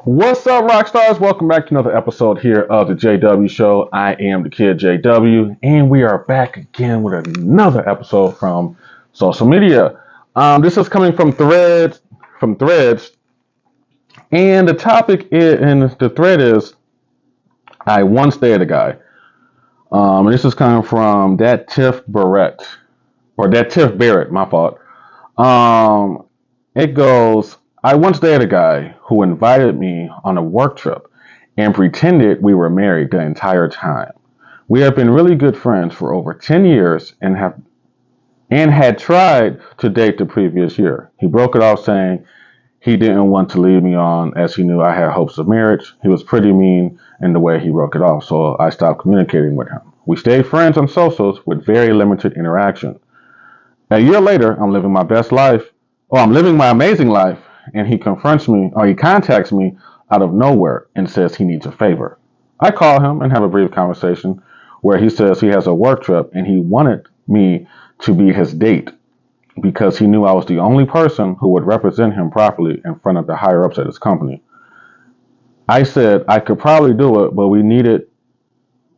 What's up, rock stars? Welcome back to another episode here of the JW Show. I am the kid JW, and we are back again with another episode from social media. This is coming from Threads, and the topic in the thread is I once dated a guy. And this is coming from that Tiff Barrett, my fault. It goes, I once dated a guy who invited me on a work trip and pretended we were married the entire time. We have been really good friends for over 10 years and had tried to date the previous year. He broke it off saying he didn't want to leave me on as he knew I had hopes of marriage. He was pretty mean in the way he broke it off, so I stopped communicating with him. We stayed friends on socials with very limited interaction. A year later, I'm living my amazing life, and he contacts me out of nowhere and says he needs a favor. I call him and have a brief conversation where he says he has a work trip and he wanted me to be his date because he knew I was the only person who would represent him properly in front of the higher ups at his company. I said I could probably do it, but we needed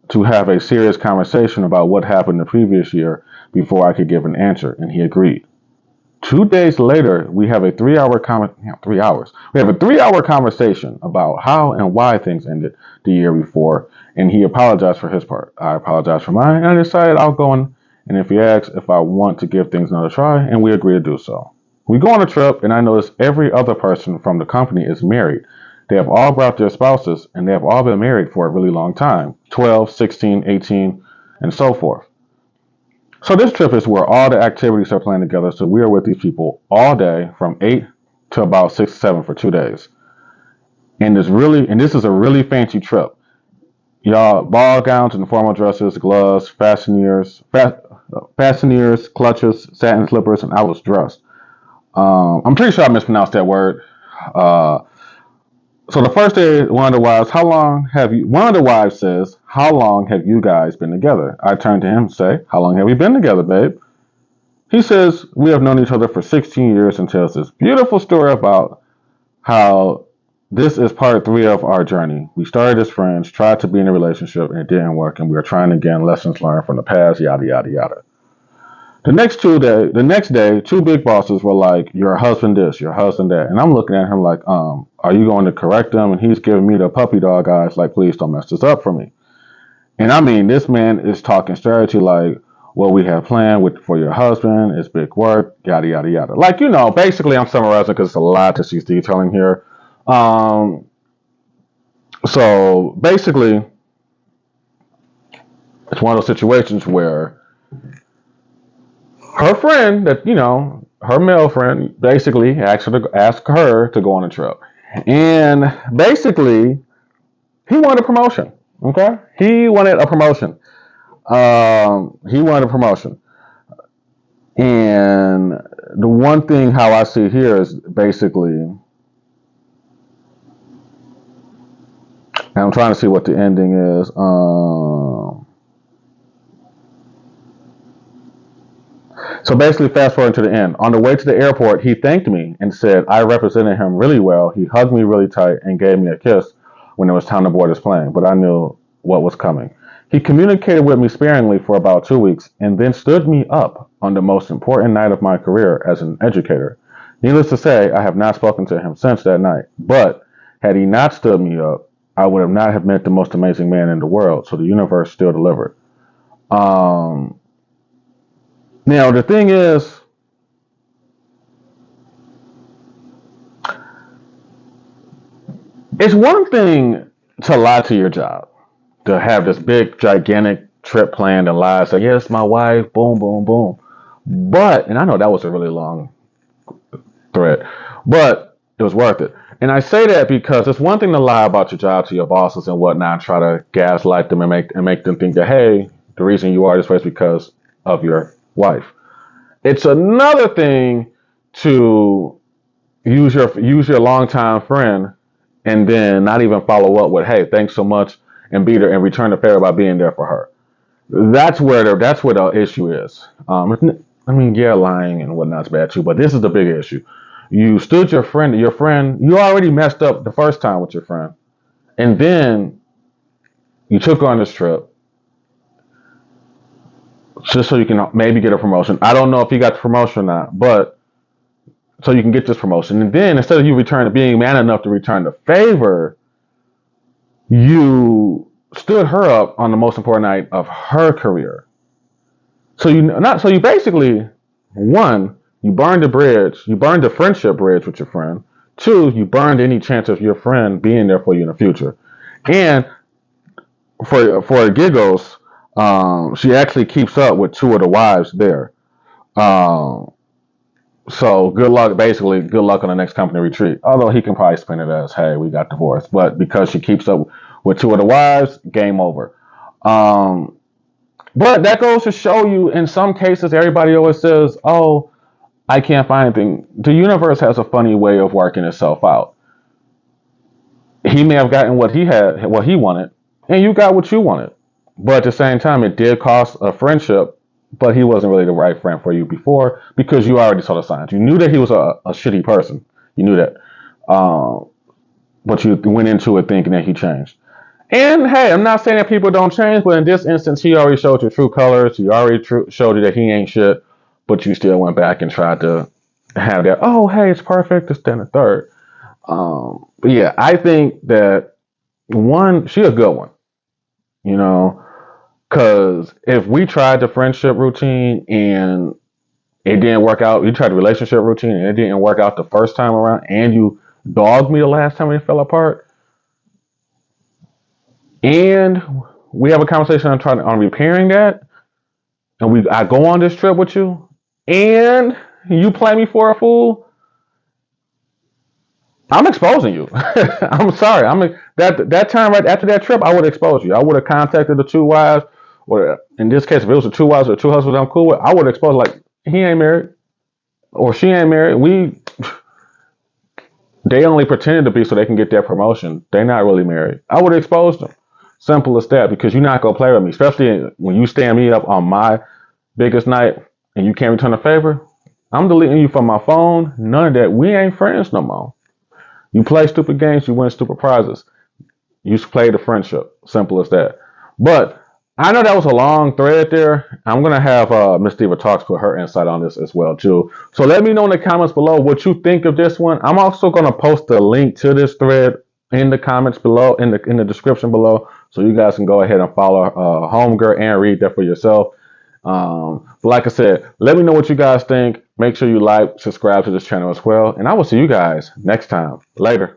to have a serious conversation about what happened the previous year before I could give an answer, and he agreed. 2 days later, we have a 3 hour conversation about how and why things ended the year before, and he apologized for his part. I apologized for mine, and I decided I'll go on, and if he asks if I want to give things another try, and we agree to do so. We go on a trip, and I notice every other person from the company is married. They have all brought their spouses, and they have all been married for a really long time, 12, 16, 18, and so forth. So this trip is where all the activities are planned together. So we are with these people all day from 8 to about 6, 7 for 2 days. And this is a really fancy trip. Y'all, ball gowns and formal dresses, gloves, fasteners, clutches, satin slippers, and I was dressed. I'm pretty sure I mispronounced that word. So the first day, one of the wives says, how long have you guys been together? I turn to him and say, how long have we been together, babe? He says, we have known each other for 16 years and tells this beautiful story about how this is part 3 of our journey. We started as friends, tried to be in a relationship, and it didn't work, and we are trying again, lessons learned from the past, yada, yada, yada. The next day, 2 big bosses were like, your husband this, your husband that. And I'm looking at him like, are you going to correct him? And he's giving me the puppy dog eyes like, please don't mess this up for me. And I mean, this man is talking strategy like, what we have planned for your husband is big work, yada, yada, yada. Like, basically I'm summarizing because it's a lot that she's detailing here. So basically, it's one of those situations where her friend her male friend basically asked her to go on a trip. And basically, he wanted a promotion. Okay? He wanted a promotion. And the one thing how I see here is basically, and I'm trying to see what the ending is. So basically, fast forward to the end. On the way to the airport, he thanked me and said I represented him really well. He hugged me really tight and gave me a kiss when it was time to board his plane, but I knew what was coming. He communicated with me sparingly for about 2 weeks and then stood me up on the most important night of my career as an educator. Needless to say, I have not spoken to him since that night, but had he not stood me up, I would have not have met the most amazing man in the world, so the universe still delivered. Now, the thing is, it's one thing to lie to your job, to have this big, gigantic trip planned and lie, say, yes, my wife, boom, boom, boom. But, and I know that was a really long thread, but it was worth it. And I say that because it's one thing to lie about your job to your bosses and whatnot, try to gaslight them and make them think that, hey, the reason you are this way is because of your wife. It's another thing to use your longtime friend and then not even follow up with, hey, thanks so much, and be there and return the favor by being there for her. That's where the issue is. Yeah, lying and whatnot's bad too, but this is the big issue. You stood your friend. You already messed up the first time with your friend, and then you took her on this trip just so you can maybe get a promotion. I don't know if you got the promotion or not, but so you can get this promotion. And then instead of you being man enough to return the favor, you stood her up on the most important night of her career. So you basically, one, you burned the bridge, you burned the friendship bridge with your friend. Two, you burned any chance of your friend being there for you in the future. And for giggles, she actually keeps up with two of the wives there. Um, so good luck, basically, good luck on the next company retreat. Although he can probably spin it as, hey, we got divorced. But because she keeps up with two of the wives, game over. Um, but that goes to show you, in some cases, everybody always says, oh, I can't find anything. The universe has a funny way of working itself out. He may have gotten what he wanted, and you got what you wanted. But at the same time, it did cost a friendship, but he wasn't really the right friend for you before because you already saw the signs. You knew that he was a shitty person. You knew that. Um, but you went into it thinking that he changed. And hey, I'm not saying that people don't change, but in this instance, he already showed your true colors. He already showed you that he ain't shit, but you still went back and tried to have that, oh, hey, it's perfect, it's then a third. But yeah, I think that one, she a good one, you know, because if we tried the friendship routine and it didn't work out, you tried the relationship routine and it didn't work out the first time around, and you dogged me the last time we fell apart, and we have a conversation on repairing that, and I go on this trip with you, and you play me for a fool, I'm exposing you. I'm sorry. That time right after that trip, I would expose you. I would have contacted the two wives, or in this case, if it was the two wives or two husbands I'm cool with, I would expose like he ain't married or she ain't married. They only pretended to be so they can get their promotion. They're not really married. I would expose them. Simple as that, because you're not gonna play with me, especially when you stand me up on my biggest night and you can't return a favor. I'm deleting you from my phone. None of that. We ain't friends no more. You play stupid games, you win stupid prizes. You play the friendship. Simple as that. But I know that was a long thread there. I'm gonna have Miss Diva Talks put her insight on this as well too. So let me know in the comments below what you think of this one. I'm also gonna post a link to this thread in the comments below, in the description below, so you guys can go ahead and follow Homegirl and read that for yourself. But like I said, let me know what you guys think. Make sure you like, subscribe to this channel as well, and I will see you guys next time. Later.